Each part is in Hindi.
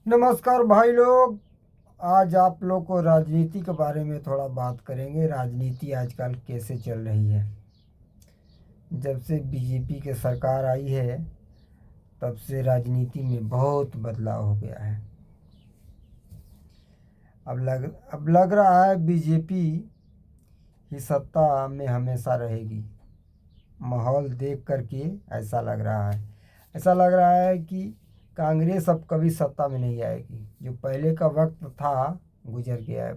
नमस्कार भाई लोग। आज आप लोग को राजनीति के बारे में थोड़ा बात करेंगे। राजनीति आजकल कैसे चल रही है। जब से बीजेपी की सरकार आई है तब से राजनीति में बहुत बदलाव हो गया है। अब लग रहा है बीजेपी ही सत्ता में हमेशा रहेगी। माहौल देख करके ऐसा लग रहा है कि कांग्रेस अब कभी सत्ता में नहीं आएगी। जो पहले का वक्त था गुजर गया है।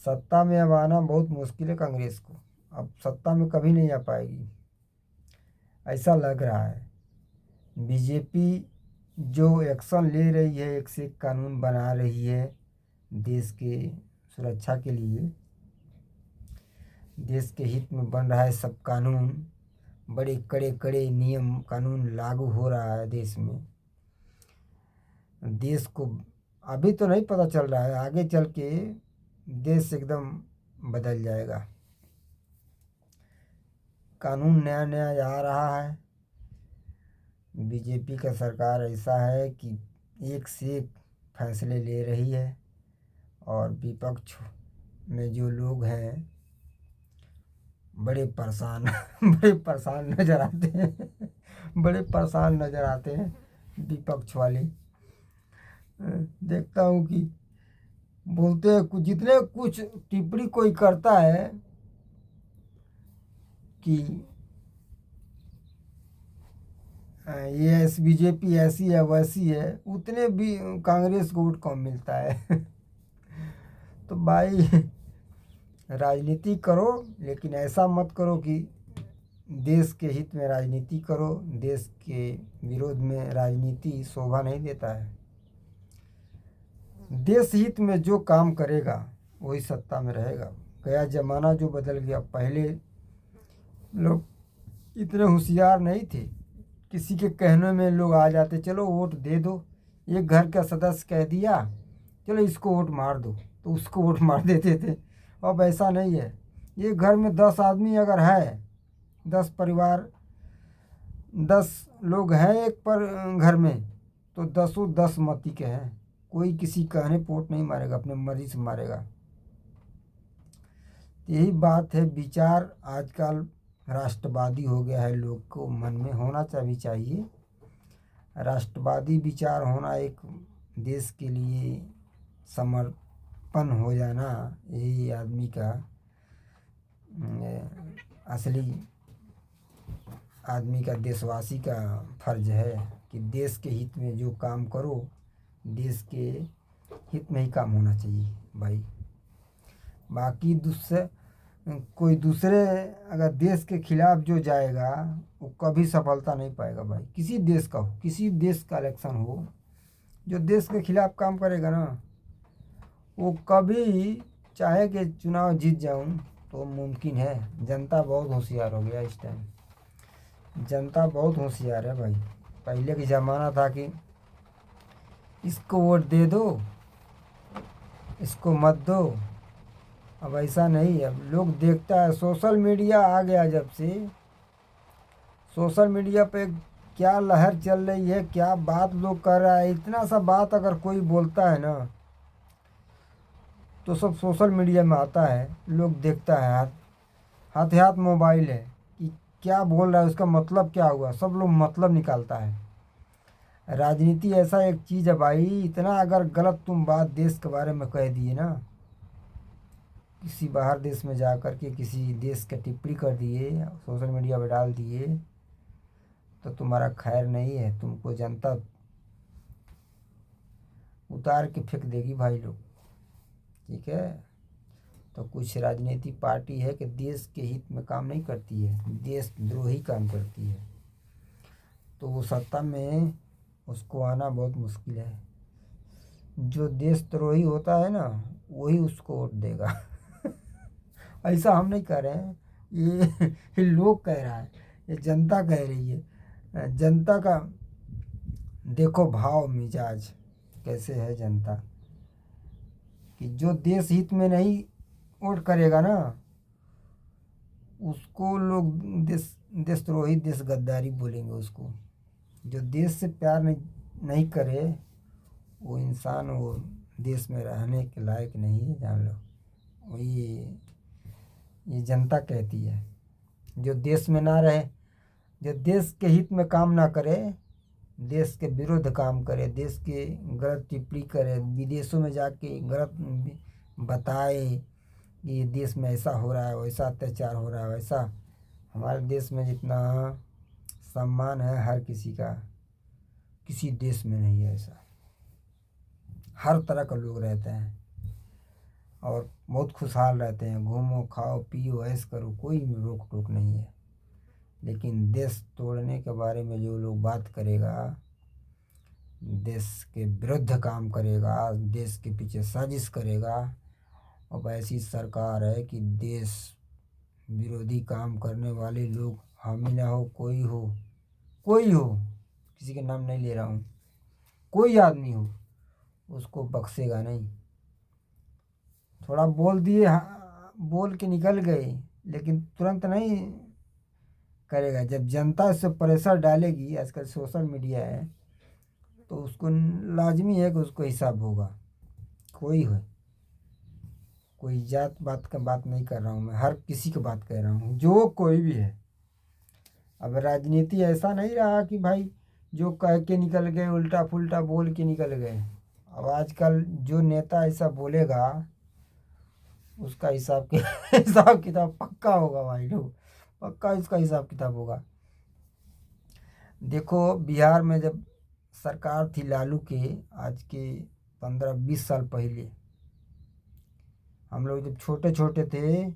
सत्ता में अब आना बहुत मुश्किल है कांग्रेस को। अब सत्ता में कभी नहीं आ पाएगी ऐसा लग रहा है। बीजेपी जो एक्शन ले रही है, एक से एक कानून बना रही है देश के सुरक्षा के लिए। देश के हित में बन रहा है सब कानून। बड़े कड़े कड़े नियम कानून लागू हो रहा है देश में। देश को अभी तो नहीं पता चल रहा है, आगे चल के देश एकदम बदल जाएगा। कानून नया नया आ रहा है। बीजेपी का सरकार ऐसा है कि एक से एक फैसले ले रही है और विपक्ष में जो लोग हैं बड़े परेशान बड़े परेशान नज़र आते हैं बड़े परेशान नज़र आते हैं विपक्ष वाले। देखता हूँ कि बोलते हैं कुछ, जितने कुछ टिप्पणी कोई करता है कि ये बीजेपी ऐसी है वैसी है, उतने भी कांग्रेस को वोट कम मिलता है तो भाई राजनीति करो लेकिन ऐसा मत करो कि देश के हित में राजनीति करो। देश के विरोध में राजनीति शोभा नहीं देता है। देश हित में जो काम करेगा वही सत्ता में रहेगा। गया जमाना जो बदल गया। पहले लोग इतने होशियार नहीं थे, किसी के कहने में लोग आ जाते, चलो वोट दे दो। एक घर का सदस्य कह दिया चलो इसको वोट मार दो, तो उसको वोट मार देते थे। अब ऐसा नहीं है। एक घर में 10 आदमी अगर है, 10 परिवार, 10 लोग हैं एक पर घर में, तो 10 मती के हैं। कोई किसी कहने पे वोट नहीं मारेगा, अपने मर्जी से मारेगा। यही बात है। विचार आजकल राष्ट्रवादी हो गया है। लोग को मन में होना चाहिए राष्ट्रवादी विचार होना। एक देश के लिए समर्पण हो जाना, यही आदमी का असली आदमी का, देशवासी का फर्ज है कि देश के हित में जो काम करो, देश के हित में ही काम होना चाहिए भाई। बाकी कोई दूसरे अगर देश के खिलाफ जो जाएगा वो कभी सफलता नहीं पाएगा भाई। किसी देश का हो, किसी देश का इलेक्शन हो, जो देश के खिलाफ काम करेगा ना, वो कभी, चाहे कि चुनाव जीत जाऊं तो मुमकिन है। जनता बहुत होशियार हो गया इस टाइम। जनता बहुत होशियार है भाई। पहले के ज़माना था कि इसको वोट दे दो, इसको मत दो। अब ऐसा नहीं है। अब लोग देखता है, सोशल मीडिया आ गया जब से, सोशल मीडिया पे क्या लहर चल रही है, क्या बात लोग कर रहा है। इतना सा बात अगर कोई बोलता है ना तो सब सोशल मीडिया में आता है, लोग देखता है। हाथ हाथ मोबाइल है कि क्या बोल रहा है, उसका मतलब क्या हुआ, सब लोग मतलब निकालता है। राजनीति ऐसा एक चीज़ है भाई, इतना अगर गलत तुम बात देश के बारे में कह दिए ना, किसी बाहर देश में जा कर के किसी देश का टिप्पणी कर दिए, सोशल मीडिया पर डाल दिए, तो तुम्हारा खैर नहीं है। तुमको जनता उतार के फेंक देगी भाई लोग। ठीक है। तो कुछ राजनीतिक पार्टी है कि देश के हित में काम नहीं करती है, देशद्रोही काम करती है, तो वो सत्ता में उसको आना बहुत मुश्किल है। जो देशद्रोही होता है ना वही उसको वोट देगा ऐसा हम नहीं कह रहे हैं, ये लोग कह रहा है, ये जनता कह रही है। जनता का देखो भाव मिजाज कैसे है जनता कि जो देश हित में नहीं वोट करेगा ना, उसको लोग देशद्रोही, देश गद्दारी बोलेंगे उसको। जो देश से प्यार नहीं करे वो इंसान वो देश में रहने के लायक नहीं है, जान लो। वो ये जनता कहती है। जो देश में ना रहे, जो देश के हित में काम ना करे, देश के विरुद्ध काम करे, देश के गलत टिप्पणी करे, विदेशों में जाके गलत बताए कि ये देश में ऐसा हो रहा है, वैसा अत्याचार हो रहा है, वैसा। हमारे देश में जितना सम्मान है हर किसी का, किसी देश में नहीं है ऐसा। हर तरह का लोग रहते हैं और बहुत खुशहाल रहते हैं, घूमो खाओ पियो ऐश करो, कोई रोक टोक नहीं है। लेकिन देश तोड़ने के बारे में जो लोग बात करेगा, देश के विरुद्ध काम करेगा, देश के पीछे साजिश करेगा, अब ऐसी सरकार है कि देश विरोधी काम करने वाले लोग, हम ही ना हो, कोई हो, कोई हो, किसी के नाम नहीं ले रहा हूँ, कोई आदमी हो, उसको बख्शेगा नहीं। थोड़ा बोल दिए, बोल के निकल गए, लेकिन तुरंत नहीं करेगा। जब जनता इस पर प्रेशर डालेगी, आजकल सोशल मीडिया है, तो उसको लाजमी है कि उसको हिसाब होगा। कोई हो, कोई जात बात का बात नहीं कर रहा हूँ मैं, हर किसी की बात कह रहा हूँ, जो कोई भी है। अब राजनीति ऐसा नहीं रहा कि भाई जो कह के निकल गए, उल्टा पुल्टा बोल के निकल गए। अब आजकल जो नेता ऐसा बोलेगा, उसका हिसाब किताब पक्का होगा भाई लोग, पक्का इसका हिसाब किताब होगा। देखो बिहार में जब सरकार थी लालू के, आज के 15-20 साल पहले, हम लोग जब छोटे छोटे थे,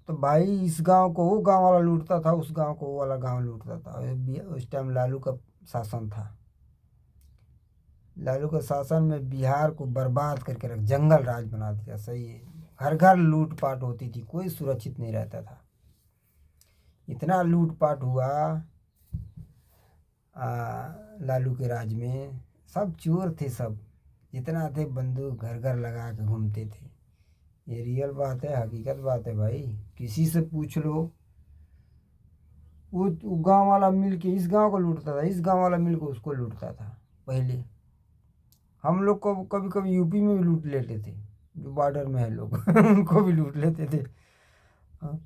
तो भाई इस गांव को वो गांव वाला लूटता था, उस गांव को वो वाला गांव लूटता था। उस टाइम लालू का शासन था। लालू के शासन में बिहार को बर्बाद करके रख, जंगल राज बना दिया। सही है, घर घर लूटपाट होती थी, कोई सुरक्षित नहीं रहता था। इतना लूटपाट हुआ लालू के राज में, सब चोर थे, सब जितना थे बंदूक घर घर लगा के घूमते थे। ये रियल बात है, हकीकत बात है भाई, किसी से पूछ लो। वो गांव वाला मिल के इस गांव को लूटता था, इस गांव वाला मिल के उसको लूटता था। पहले हम लोग को कभी कभी यूपी में भी लूट लेते थे, जो बॉर्डर में है लोग उनको भी लूट लेते थे। हाँ,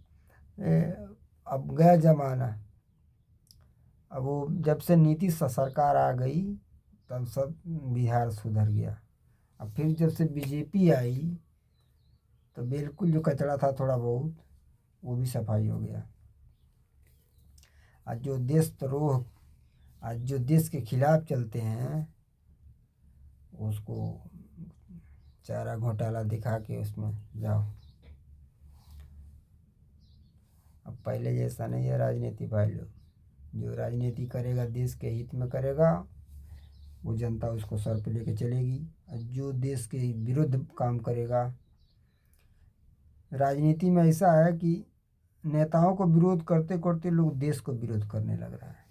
अब गया जमाना। अब वो जब से नीतीश सरकार आ गई, तब सब बिहार सुधर गया। अब फिर जब से बीजेपी आई, तो बिल्कुल जो कचरा था थोड़ा बहुत, वो भी सफाई हो गया। आज जो देशद्रोह, आज जो देश के खिलाफ चलते हैं, उसको चारा घोटाला दिखा के उसमें जाओ। अब पहले जैसा नहीं है राजनीति भाई लोग। जो राजनीति करेगा देश के हित में करेगा, वो जनता उसको सर पे लेके चलेगी। और जो देश के विरुद्ध काम करेगा, राजनीति में ऐसा है कि नेताओं को विरोध करते करते लोग देश को विरोध करने लग रहा है।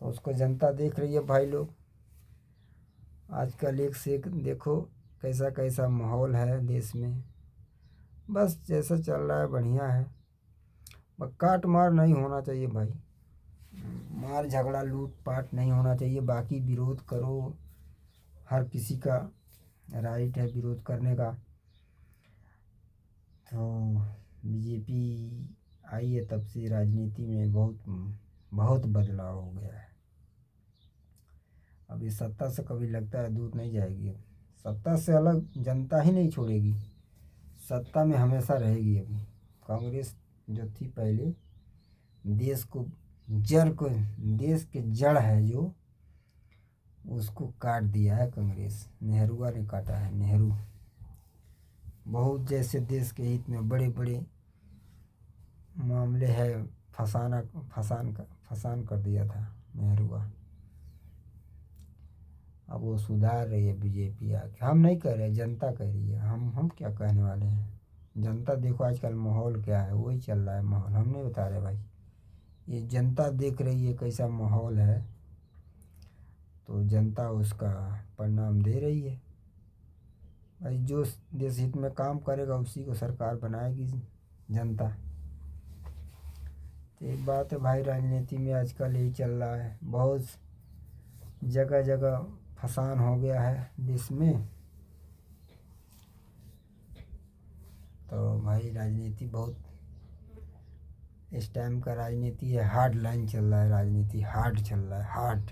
तो उसको जनता देख रही है भाई लोग। आजकल एक से एक देखो कैसा कैसा माहौल है देश में। बस जैसा चल रहा है बढ़िया है, बस काट मार नहीं होना चाहिए भाई, मार झगड़ा लूट पाट नहीं होना चाहिए। बाकी विरोध करो, हर किसी का राइट है विरोध करने का। तो बीजेपी आई है तब से राजनीति में बहुत बहुत बदलाव हो गया है। अभी सत्ता से कभी लगता है दूर नहीं जाएगी, सत्ता से अलग जनता ही नहीं छोड़ेगी, सत्ता में हमेशा रहेगी। अभी कांग्रेस जो थी पहले, देश को जड़ को, देश के जड़ है जो, उसको काट दिया है कांग्रेस। नेहरूआ ने काटा है, नेहरू। बहुत जैसे देश के हित में बड़े बड़े मामले है, फसान कर दिया था नेहरूआ। अब वो सुधार रही है बीजेपी आके। हम नहीं कह रहे, जनता कह रही है। हम क्या कहने वाले हैं। जनता देखो आजकल माहौल क्या है, वही चल रहा है माहौल, हम नहीं बता रहे भाई। ये जनता देख रही है कैसा माहौल है, तो जनता उसका परिणाम दे रही है भाई। जो देश हित में काम करेगा उसी को सरकार बनाएगी जनता। तो एक बात है भाई, राजनीति में आजकल यही चल रहा है। बहुत जगह जगह फसान हो गया है देश में। तो भाई राजनीति बहुत, इस टाइम का राजनीति है हार्ड लाइन चल रहा है, राजनीति हार्ड चल रहा है, हार्ड।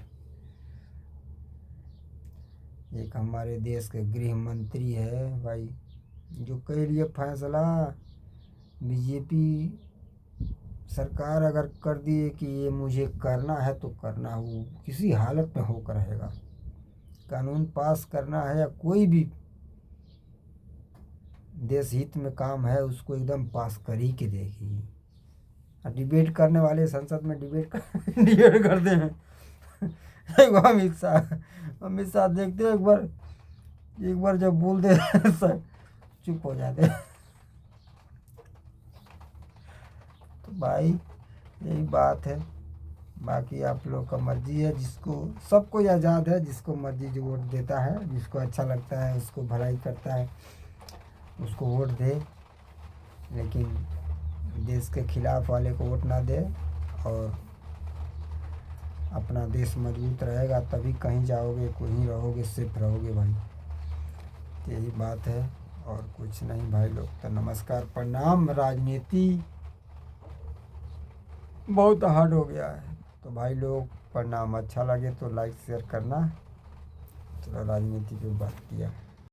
एक हमारे देश के गृह मंत्री है भाई, जो कह रही है फैसला बीजेपी सरकार अगर कर दिए कि ये मुझे करना है तो करना, वो किसी हालत में होकर रहेगा। कानून पास करना है या कोई भी देश हित में काम है, उसको एकदम पास कर ही के देगी। डिबेट करने वाले संसद में डिबेट करते हैं। एक अमित शाह देखते हो, एक बार जब बोलते सब चुप हो जाते। तो भाई यही बात है, बाकी आप लोग का मर्जी है, जिसको सबको आज़ाद है, जिसको मर्जी जो वोट देता है, जिसको अच्छा लगता है, उसको भलाई करता है, उसको वोट दे। लेकिन देश के खिलाफ वाले को वोट ना दे। और अपना देश मजबूत रहेगा तभी कहीं जाओगे, कहीं रहोगे, सेफ रहोगे भाई। यही बात है और कुछ नहीं भाई लोग। तो नमस्कार, प्रणाम। राजनीति बहुत हार्ड हो गया है। तो भाई लोग प्रणाम। अच्छा लगे तो लाइक शेयर करना। चलो राजनीति पे बात किया।